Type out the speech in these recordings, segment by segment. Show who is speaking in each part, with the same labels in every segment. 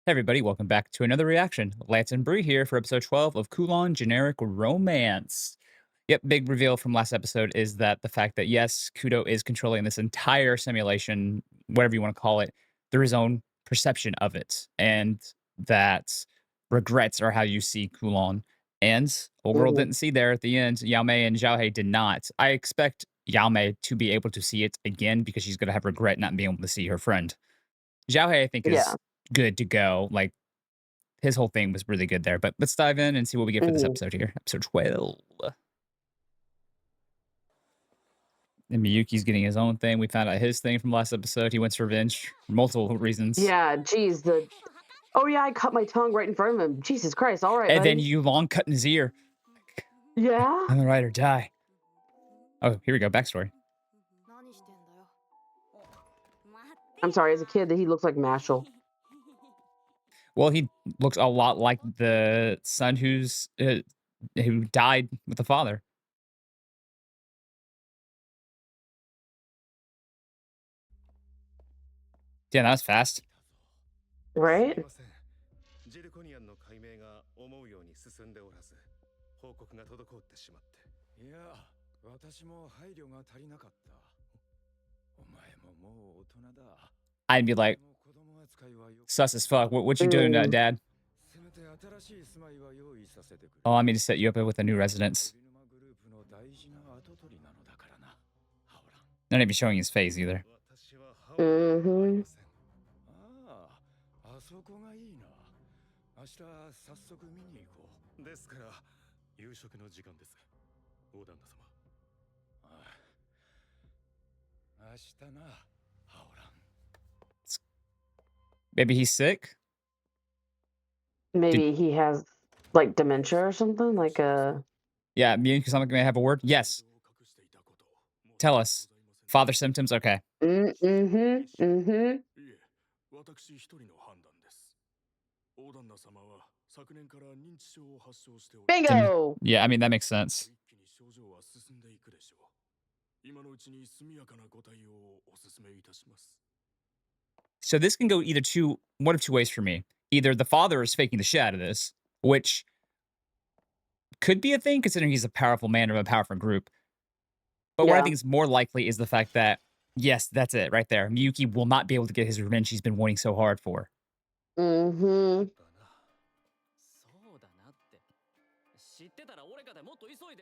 Speaker 1: Hey everybody, welcome back to another reaction. Lance and Bree here for episode 12 of Kowloon Generic Romance. Yep, big reveal from last episode is that the fact that yes, Kudo is controlling this entire simulation, whatever you want to call it, through his own perception of it. And that regrets are how you see Kowloon. And old girl
Speaker 2: Mhm.
Speaker 1: didn't see there at the end. Yao Mei and Zhao Hei did not. I expect Yao Mei to be able to see it again because she's going to have regret not being able to see her friend. Zhao Hei, I think,
Speaker 2: Yeah.
Speaker 1: is good to go. Like, his whole thing was really good there. But let's dive in and see what we get for this
Speaker 2: Mhm.
Speaker 1: episode here. Episode 12. And Miyuki's getting his own thing. We found out his thing from last episode. He wants revenge for multiple reasons.
Speaker 2: Yeah, geez, oh, yeah, I cut my tongue right in front of him. Jesus Christ, alright,
Speaker 1: And then
Speaker 2: buddy.
Speaker 1: Yulong cutting his ear.
Speaker 2: Yeah?
Speaker 1: I'm the ride or die. Oh, here we go. Backstory.
Speaker 2: I'm sorry, as a kid, that he looks like Mashal.
Speaker 1: Well, he looks a lot like the son who died with the father. Yeah, that was fast.
Speaker 2: Right?
Speaker 3: ジルコニアンの解明が思うように進んでおらず、報告が滞ってしまって。いや、私も配慮が足りなかった。お前ももう大人だ。
Speaker 1: I'd be like, sus as fuck. What you doing,
Speaker 2: Mm.
Speaker 1: Dad? Oh, I mean to set you up with a new residence. Not even showing his face either.
Speaker 2: Mhm.
Speaker 3: あそこがいいな。明日早速見に行こう。ですから夕食の時間です。大旦那様。明日な、ハオラン。
Speaker 1: Maybe he's sick?
Speaker 2: Maybe he has, like, dementia or something? Like,
Speaker 1: Yeah, me and Kusama may have a word. Yes. Tell us. Father symptoms? Okay.
Speaker 2: Mhm, mhm. Bingo!
Speaker 1: Yeah, I mean, that makes sense. So this can go either one of two ways for me. Either the father is faking the shit out of this, which could be a thing considering he's a powerful man of a powerful group. But what I
Speaker 2: Yeah.
Speaker 1: think is more likely is the fact that, yes, that's it right there. Miyuki will not be able to get his revenge he's been waiting so hard for.
Speaker 2: Mhm.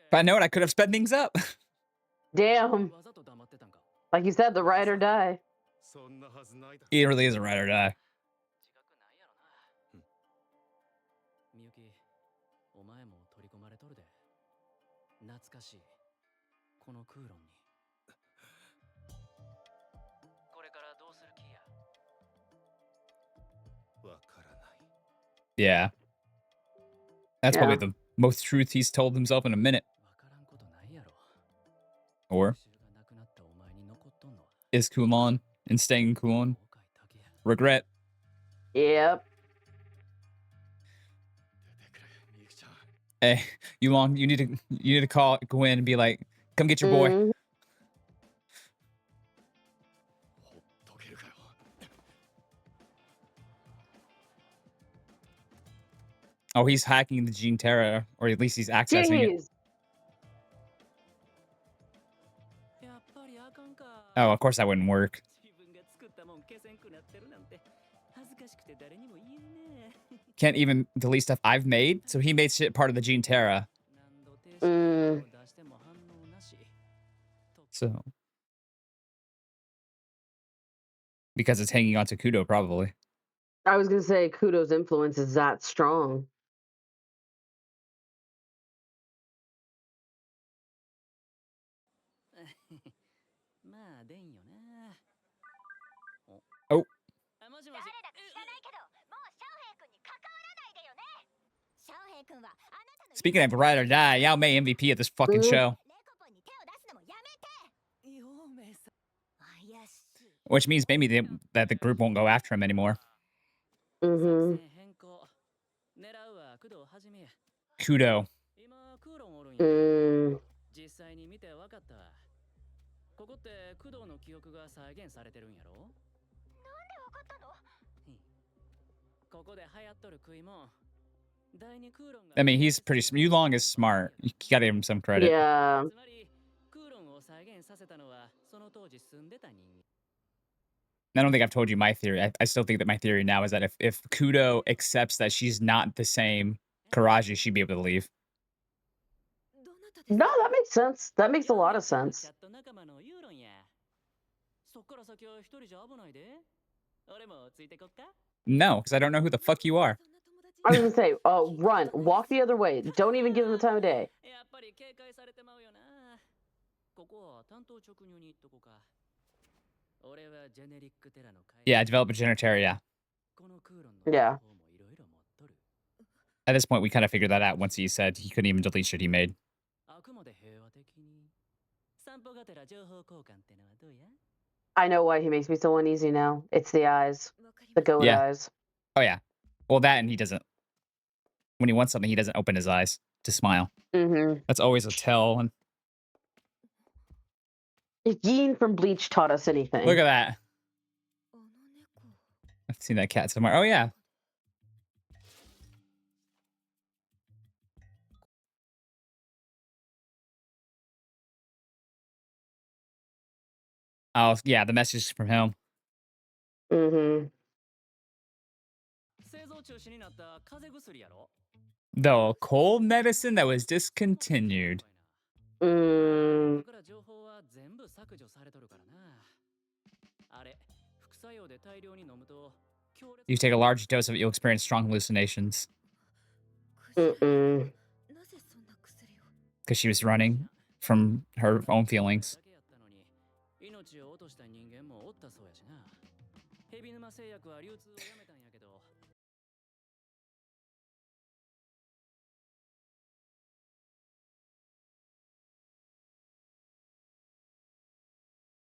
Speaker 1: If I know it, I could have sped things up.
Speaker 2: Damn. Like you said, the ride or die.
Speaker 1: He really is a ride or die.
Speaker 4: みゆき、お前も取り込まれとるで。懐かしい。このクーロンに。これからどうする気や。
Speaker 3: わからない。
Speaker 1: Yeah. That's
Speaker 2: Yeah.
Speaker 1: probably the most truth he's told himself in a minute.
Speaker 4: わからんことないやろ。
Speaker 1: Or
Speaker 4: 復讐がなくなったお前に残っとんのは。
Speaker 1: is Kulon and staying in Kulon regret?
Speaker 2: Yep.
Speaker 1: Hey, Yulong, you need to call Gwen and be like, come get your boy.
Speaker 2: Mhm.
Speaker 1: Oh, he's hacking the Gene Terra, or at least he's accessing it.
Speaker 2: Jeez.
Speaker 1: Oh, of course that wouldn't work. Can't even delete stuff I've made, so he made shit part of the Gene Terra.
Speaker 2: Mm.
Speaker 1: So, because it's hanging on to Kudo, probably.
Speaker 2: I was gonna say Kudo's influence is that strong.
Speaker 1: Oh. Speaking of ride or die, Yao Mei MVP of this fucking
Speaker 2: Mhm.
Speaker 1: show. Which means maybe that the group won't go after him anymore.
Speaker 2: Mhm.
Speaker 1: Kudo.
Speaker 2: Mm.
Speaker 4: 実際に見てわかった。ここって工藤の記憶が再現されてるんやろ？なんでわかったの？
Speaker 1: I mean, he's pretty. Yulong is smart. You gotta give him some credit.
Speaker 2: Yeah.
Speaker 1: I don't think I've told you my theory. I still think that my theory now is that if Kudo accepts that she's not the same Karaji, she'd be able to leave.
Speaker 2: No, that makes sense. That makes a lot of sense.
Speaker 1: No, because I don't know who the fuck you are.
Speaker 2: I was gonna say, run, walk the other way. Don't even give him the time of day.
Speaker 1: Yeah, develop a generator.
Speaker 2: Yeah.
Speaker 1: At this point, we kind of figured that out once he said he couldn't even delete shit he made.
Speaker 2: I know why he makes me so uneasy now. It's the eyes. The goat
Speaker 1: Yeah.
Speaker 2: eyes.
Speaker 1: Oh, yeah. Well, that and he doesn't. When he wants something, he doesn't open his eyes to smile.
Speaker 2: Mm-hmm.
Speaker 1: That's always a tell. And
Speaker 2: If Yin from Bleach taught us anything.
Speaker 1: look at that. I've seen that cat somewhere. Oh, yeah. Oh, yeah, the message is from him.
Speaker 2: Mm-hmm.
Speaker 1: The cold medicine that was discontinued.
Speaker 2: Mm.
Speaker 1: You take a large dose of it, you'll experience strong hallucinations.
Speaker 2: Mm-mm.
Speaker 1: Because she was running from her own feelings.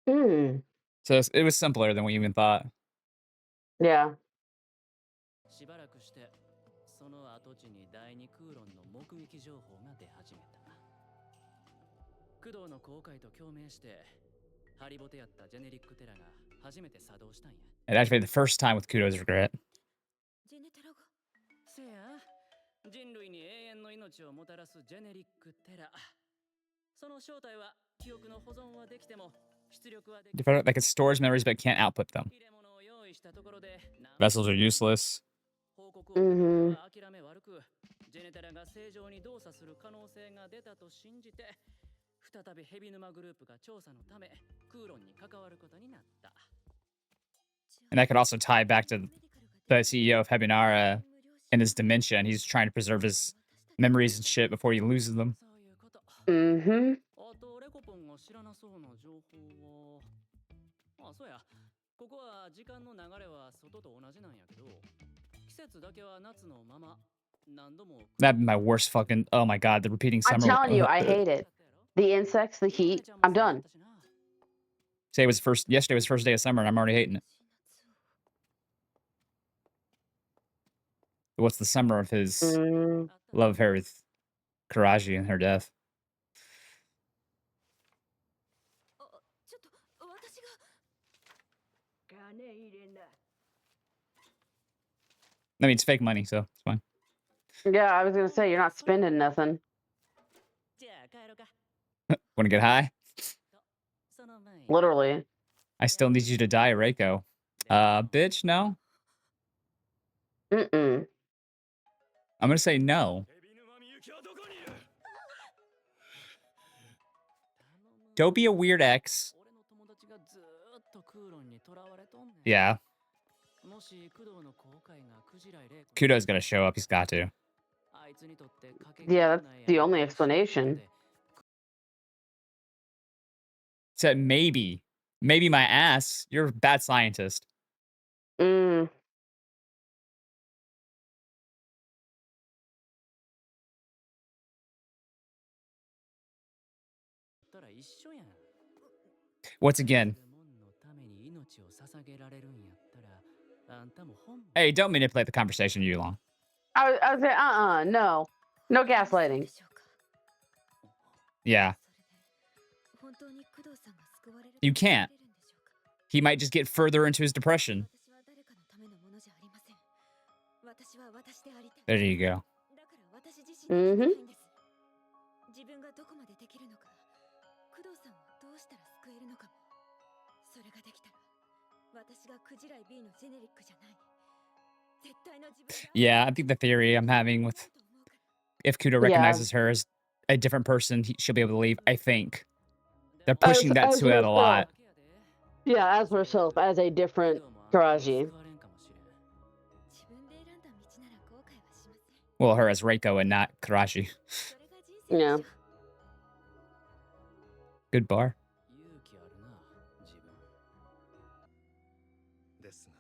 Speaker 2: Mm.
Speaker 1: So it was simpler than we even thought.
Speaker 2: Yeah.
Speaker 1: It activated the first time with Kudo's regret. Like it stores memories but can't output them. Vessels are useless.
Speaker 2: Mm-hmm. And that could also tie back to the CEO of Hebinara and his dementia, and he's trying to preserve his memories and shit before he loses them. Mm-hmm. That'd be my worst fucking. Oh my god, the repeating I'm
Speaker 1: summer.
Speaker 2: telling you, I hate it. The insects, the heat. I'm done.
Speaker 1: Say it was yesterday was the first day of summer, and I'm already hating it. What's the summer of his
Speaker 2: Mm.
Speaker 1: love affair with Karaji and her death? I mean, it's fake money, so it's fine.
Speaker 2: Yeah, I was gonna say you're not spending nothing.
Speaker 1: Want to get high?
Speaker 2: Literally.
Speaker 1: I still need you to die, Reiko. Bitch, no.
Speaker 2: Mm-mm.
Speaker 1: I'm gonna say no. Don't be a weird ex. Yeah. Kudo's gonna show up. He's got to.
Speaker 2: Yeah, that's the only explanation.
Speaker 1: Said maybe. Maybe my ass. You're a bad scientist.
Speaker 2: Mm.
Speaker 1: Once again. Hey, don't manipulate the conversation, Yulong.
Speaker 2: I was saying, no. No gaslighting.
Speaker 1: Yeah. You can't. He might just get further into his depression. There you go.
Speaker 2: Mm-hmm.
Speaker 1: Yeah, I think the theory I'm having with if Kudo
Speaker 2: Yeah.
Speaker 1: recognizes her as a different person, she'll be able to leave. I think they're pushing that
Speaker 2: As
Speaker 1: to it a
Speaker 2: herself.
Speaker 1: lot.
Speaker 2: Yeah, as herself, as a different Taraji.
Speaker 1: Well, her as Reiko and not Karashi.
Speaker 2: Yeah.
Speaker 1: Good bar.
Speaker 3: ですが、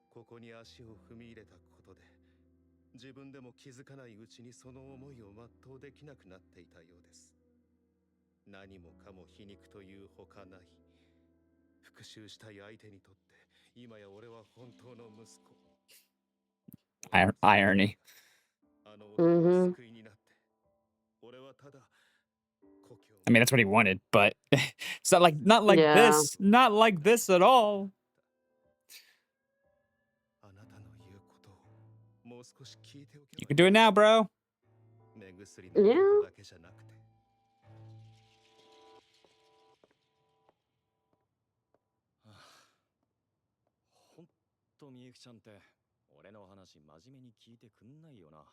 Speaker 3: ここに足を踏み入れたことで、自分でも気づかないうちにその思いを全うできなくなっていたようです。何もかも皮肉というほかない。復讐したい相手にとって、今や俺は本当の息子。
Speaker 1: Irony.
Speaker 3: あの男の救いになって、俺はただ
Speaker 1: I mean, that's what he wanted, but it's not like
Speaker 2: Yeah.
Speaker 1: this. Not like this at all. You can do it now, bro.
Speaker 2: Yeah.
Speaker 3: ほんとみゆきちゃんって俺の話真面目に聞いてくんないよな。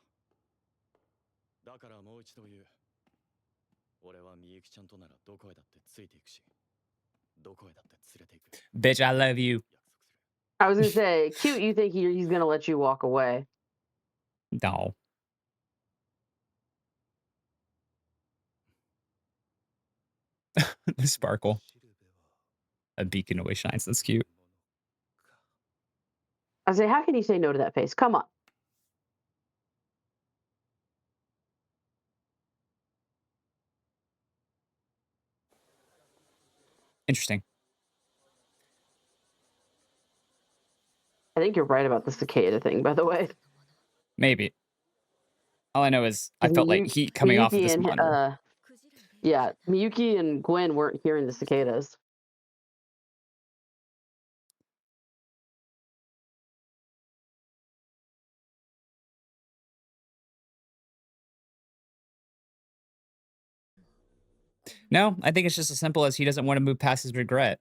Speaker 3: だからもう一度言う。俺はみゆきちゃんとならどこへだってついていくし、どこへだって連れていく。
Speaker 1: Bitch, I love you.
Speaker 2: I was gonna say, cute. You think he's gonna let you walk away?
Speaker 1: No. The sparkle. A beacon always shines. That's cute.
Speaker 2: I say, how can you say no to that face? Come on.
Speaker 1: Interesting.
Speaker 2: I think you're right about the cicada thing, by the way.
Speaker 1: Maybe. All I know is I felt like heat coming off of this monitor.
Speaker 2: Yeah, Miyuki and Gwen weren't hearing the cicadas.
Speaker 1: No, I think it's just as simple as he doesn't want to move past his regret.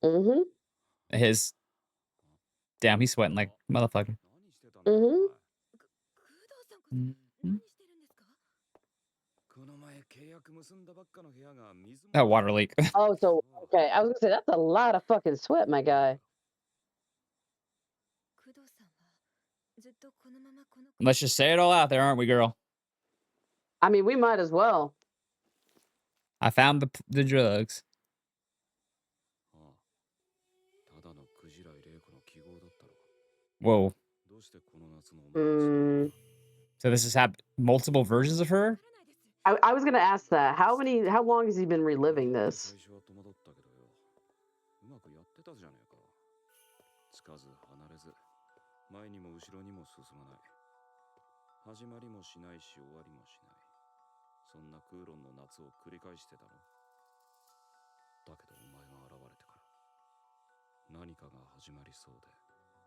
Speaker 2: Mm-hmm.
Speaker 1: His damn, he's sweating like a motherfucker.
Speaker 2: Mm-hmm.
Speaker 1: Mhm. Oh, water leak.
Speaker 2: Oh, so okay. I was gonna say that's a lot of fucking sweat, my guy.
Speaker 1: Let's just say it all out there, aren't we, girl?
Speaker 2: I mean, we might as well.
Speaker 1: I found the drugs. Whoa.
Speaker 2: Mm,
Speaker 1: So this has had multiple versions of her?
Speaker 2: I was gonna ask that. How long has he been reliving this?
Speaker 3: つかず離れず前にも後ろにも進まない始まりもしないし終わりもしないそんなクーロンの夏を繰り返してたろだけどお前が現れてから何かが始まりそうで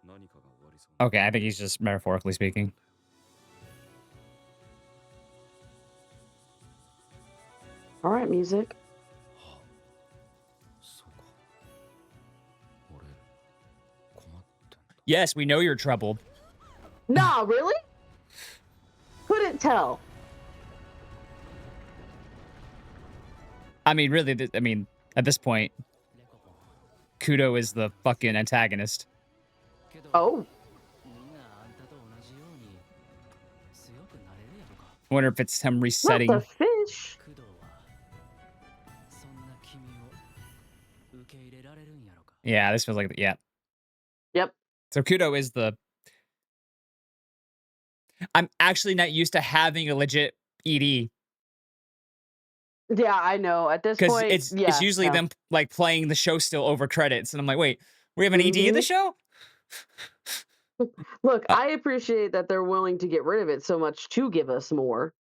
Speaker 3: 何かが終わりそう
Speaker 1: Okay, I think he's just metaphorically speaking.
Speaker 2: All right, music.
Speaker 1: Yes, we know you're troubled.
Speaker 2: Nah, really? Couldn't tell.
Speaker 1: I mean, really, at this point, Kudo is the fucking antagonist.
Speaker 2: Oh.
Speaker 1: I wonder if it's him
Speaker 2: Not
Speaker 1: resetting.
Speaker 2: the fish.
Speaker 1: Yeah, this feels like, yeah.
Speaker 2: Yep.
Speaker 1: So Kudo is the... I'm actually not used to having a legit ED.
Speaker 2: Yeah, I know. At this
Speaker 1: Because
Speaker 2: point,
Speaker 1: it's usually them like playing the show still over credits. And I'm like, wait, we have an ED in the show?
Speaker 2: Look, I appreciate that they're willing to get rid of it so much to give us more.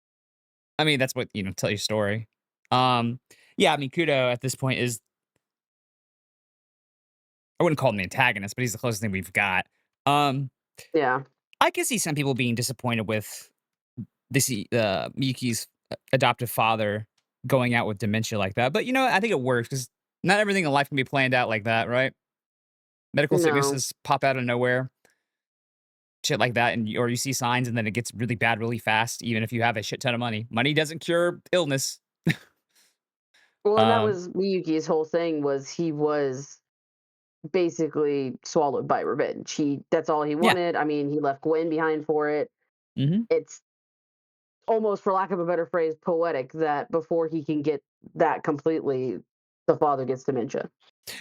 Speaker 1: I mean, that's what, tell your story. Yeah, I mean, Kudo at this point is... I wouldn't call him the antagonist, but he's the closest thing we've got.
Speaker 2: Yeah.
Speaker 1: I can see some people being disappointed with Miyuki's adoptive father going out with dementia like that, but, you know, I think it works because not everything in life can be planned out like that, right? Medical
Speaker 2: No.
Speaker 1: sicknesses pop out of nowhere, shit like that, and or you see signs and then it gets really bad really fast, even if you have a shit ton of money. Money doesn't cure illness.
Speaker 2: Well, and that
Speaker 1: Um,
Speaker 2: was Miyuki's whole thing was he was basically swallowed by revenge. That's all he
Speaker 1: yeah.
Speaker 2: wanted. I mean, he left Gwen behind for it.
Speaker 1: Mhm.
Speaker 2: It's almost, for lack of a better phrase, poetic that before he can get that completely, the father gets dementia.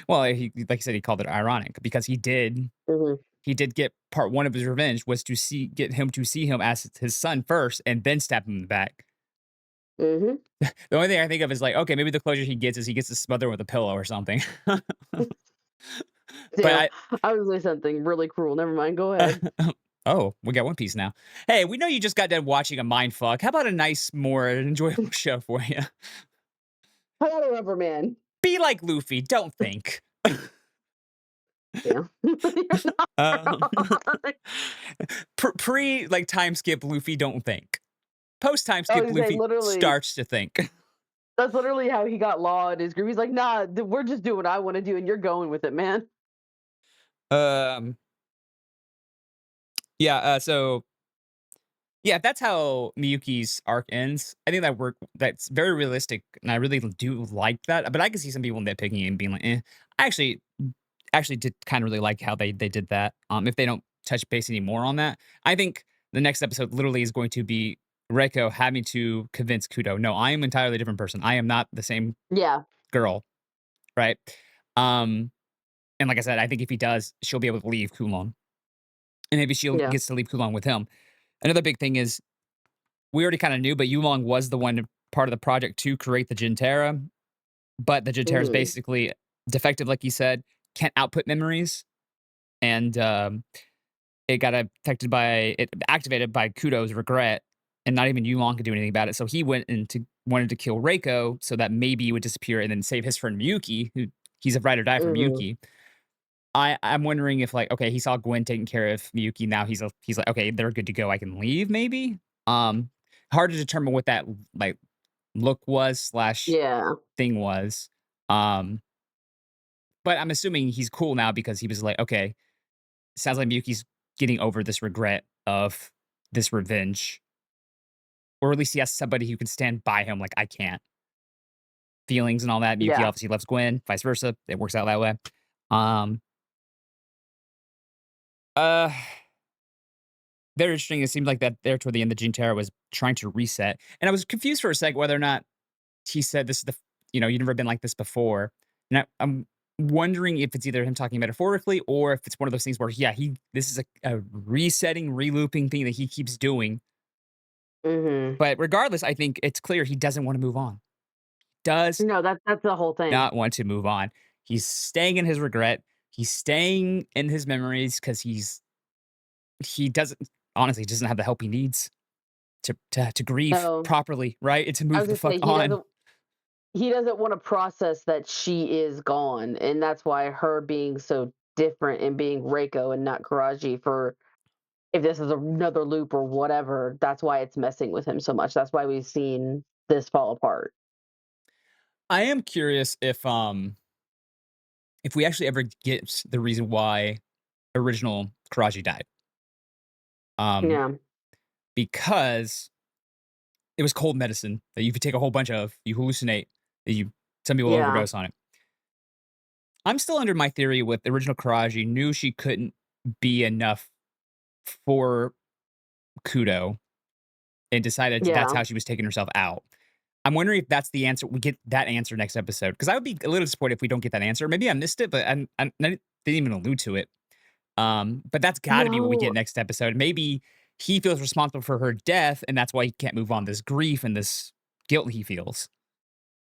Speaker 1: Well, he like I said, he called it ironic because
Speaker 2: Mhm.
Speaker 1: he did get part 1 of his revenge was to get him to see him as his son first and then stab him in the back.
Speaker 2: Mhm.
Speaker 1: The only thing I think of is like, okay, maybe the closure he gets is he gets to smother with a pillow or something. But
Speaker 2: Damn. I was gonna say something really cruel. Never mind. Go ahead.
Speaker 1: oh, we got One Piece now. Hey, we know you just got done watching a mind fuck. How about a nice, more enjoyable show for you?
Speaker 2: Hello, Rubber Man.
Speaker 1: Be like Luffy, don't think.
Speaker 2: Yeah. You're not
Speaker 1: Um,
Speaker 2: wrong.
Speaker 1: pre like time skip Luffy, don't think. Post time
Speaker 2: I
Speaker 1: skip
Speaker 2: was gonna say
Speaker 1: Luffy
Speaker 2: literally.
Speaker 1: starts to think.
Speaker 2: That's literally how he got Law in his group. He's like, "Nah, we're just doing what I want to do, and you're going with it, man."
Speaker 1: um, yeah. So yeah, if that's how Miyuki's arc ends, I think that's very realistic, and I really do like that. But I can see some people nitpicking and being like, "Eh." I actually did kind of really like how they did that. If they don't touch base anymore on that, I think the next episode literally is going to be Reiko having to convince Kudo, no, I am an entirely different person. I am not the same
Speaker 2: Yeah,
Speaker 1: girl, right? Um, and like I said, I think if he does, she'll be able to leave Kulon, and maybe she'll
Speaker 2: yeah,
Speaker 1: gets to leave Kulon with him. Another big thing is we already kind of knew, but Yulong was the one part of the project to create the Jintera, but the Jintera is
Speaker 2: mhm,
Speaker 1: basically defective, like you said, can't output memories, and it got affected by it activated by Kudo's regret, and not even Yulong could do anything about it. So he wanted to kill Reiko so that maybe it would disappear and then save his friend Miyuki, who he's a ride or die for
Speaker 2: mhm,
Speaker 1: Miyuki. I'm wondering if like, okay, he saw Gwen taking care of Miyuki. Now he's like, okay, they're good to go. I can leave, maybe. Um, hard to determine what that like look was slash
Speaker 2: yeah,
Speaker 1: thing was. Um, but I'm assuming he's cool now because he was like, okay, sounds like Miyuki's getting over this regret of this revenge, or at least he has somebody who can stand by him. Like I can't feelings and all that. Miyuki
Speaker 2: yeah,
Speaker 1: obviously loves Gwen, vice versa. It works out that way. Um, uh, very interesting. It seemed like that there toward the end, the Gintera was trying to reset, and I was confused for a second whether or not he said this is you've never been like this before, and I'm wondering if it's either him talking metaphorically or if it's one of those things where yeah, this is a resetting, relooping thing that he keeps doing.
Speaker 2: mhm.
Speaker 1: But regardless, I think it's clear he doesn't want to move on. Does
Speaker 2: No, that's the whole thing.
Speaker 1: not want to move on. He's staying in his regret. He's staying in his memories because he doesn't honestly doesn't have the help he needs to grieve
Speaker 2: No,
Speaker 1: properly, right? And to
Speaker 2: I
Speaker 1: move
Speaker 2: was
Speaker 1: the
Speaker 2: gonna
Speaker 1: fuck
Speaker 2: say
Speaker 1: on.
Speaker 2: he doesn't want to process that she is gone, and that's why her being so different and being Reiko and not Karaji for if this is another loop or whatever, that's why it's messing with him so much. That's why we've seen this fall apart.
Speaker 1: I am curious if we actually ever get the reason why original Karaji died. Um,
Speaker 2: Yeah,
Speaker 1: because it was cold medicine that you could take a whole bunch of, you hallucinate, that you some people
Speaker 2: yeah,
Speaker 1: overdose on it. I'm still under my theory with the original Karaji knew she couldn't be enough for Kudo and decided that's
Speaker 2: yeah.
Speaker 1: how she was taking herself out. I'm wondering if that's the answer. We get that answer next episode because I would be a little disappointed if we don't get that answer. Maybe I missed it, but I didn't even allude to it. But that's got to be what we get
Speaker 2: No.
Speaker 1: next episode. Maybe he feels responsible for her death, and that's why he can't move on. This grief and this guilt he feels.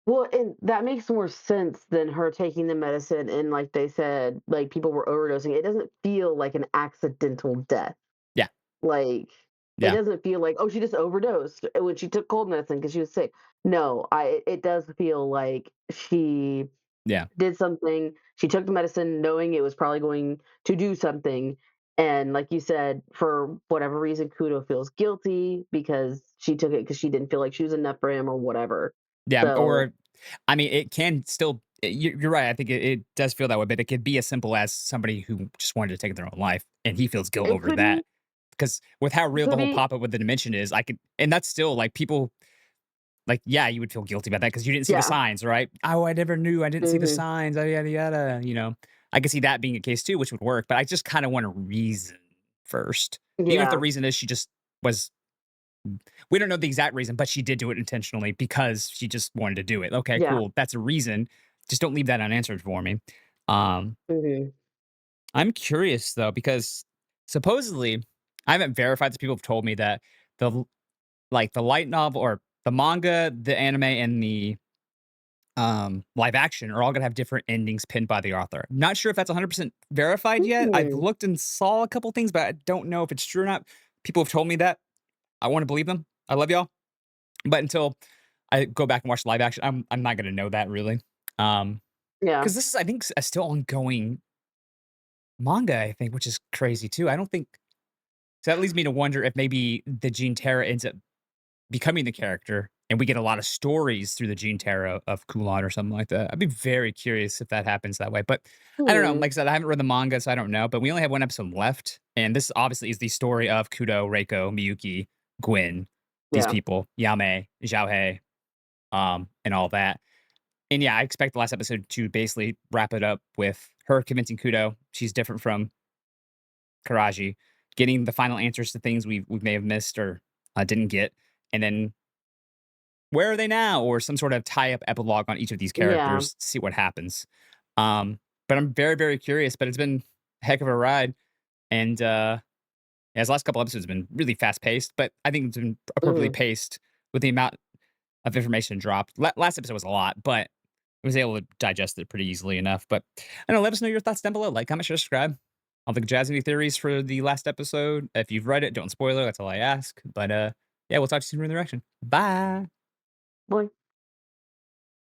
Speaker 2: Well, and that makes more sense than her taking the medicine and like they said, like people were overdosing. It doesn't feel like an accidental death.
Speaker 1: Yeah,
Speaker 2: Like it
Speaker 1: yeah,
Speaker 2: doesn't feel like, oh, she just overdosed when she took cold medicine because she was sick. No, it does feel like she
Speaker 1: yeah.
Speaker 2: did something. She took the medicine knowing it was probably going to do something, And like you said, for whatever reason, Kudo feels guilty because she took it because she didn't feel like she was enough for him or whatever.
Speaker 1: Yeah,
Speaker 2: So
Speaker 1: or I mean, it can still you're right, I think it does feel that way, but it could be as simple as somebody who just wanted to take their own life, and he feels guilt
Speaker 2: it
Speaker 1: over
Speaker 2: could
Speaker 1: that.
Speaker 2: be,
Speaker 1: Because with how
Speaker 2: it
Speaker 1: real
Speaker 2: could
Speaker 1: the whole
Speaker 2: be,
Speaker 1: pop-up with the dimension is, I could and that's still, like, people like, yeah, you would feel guilty about that because you didn't see the
Speaker 2: yeah.
Speaker 1: signs, right? "Oh, I never knew, I didn't see the
Speaker 2: Hmm.
Speaker 1: signs, oh, yada, yada," you know? I could see that being a case too, which would work, but I just kinda want a reason first. Even if the
Speaker 2: Yeah,
Speaker 1: reason is she just was we don't know the exact reason, but she did do it intentionally because she just wanted to do it. Okay,
Speaker 2: yeah.
Speaker 1: cool. That's a reason. Just don't leave that unanswered for me. Um,
Speaker 2: Hmm.
Speaker 1: I'm curious though, because supposedly I haven't verified this. People have told me that the like the light novel or the manga, the anime, and the live action are all gonna have different endings pinned by the author. Not sure if that's 100% verified yet. I've
Speaker 2: Hmm.
Speaker 1: looked and saw a couple things, but I don't know if it's true or not. People have told me that. I want to believe them. I love y'all. But until I go back and watch the live action, I'm not gonna know that really. Um,
Speaker 2: Yeah.
Speaker 1: because this is I think a still ongoing manga, I think, which is crazy too. I don't think so that leads me to wonder if maybe the Gene Terra ends up becoming the character and we get a lot of stories through the Gene Terra of Kowloon or something like that. I'd be very curious if that happens that way. But I don't know.
Speaker 2: Hmm.
Speaker 1: Like I said, I haven't read the manga, so I don't know. But we only have one episode left. And this obviously is the story of Kudo, Reiko, Miyuki, Gwen, these
Speaker 2: Yeah.
Speaker 1: people, Yame, Xiaohei, and all that. And yeah, I expect the last episode to basically wrap it up with her convincing Kudo she's different from Karaji, getting the final answers to things we may have missed or didn't get, and then where are they now, or some sort of tie up epilogue on each of these
Speaker 2: Yeah.
Speaker 1: characters, see what happens. But I'm very curious. But it's been a heck of a ride, and yeah, his last couple episodes have been really fast paced, but I think it's been appropriately
Speaker 2: Hmm.
Speaker 1: paced with the amount of information dropped. Last episode was a lot, but I was able to digest it pretty easily enough. But I don't know. Let us know your thoughts down below. Like, comment, share, subscribe. I'll think jazz any theories for the last episode. If you've read it, don't spoil it. That's all I ask. But yeah, we'll talk to you soon in the direction. Bye.
Speaker 2: Boy.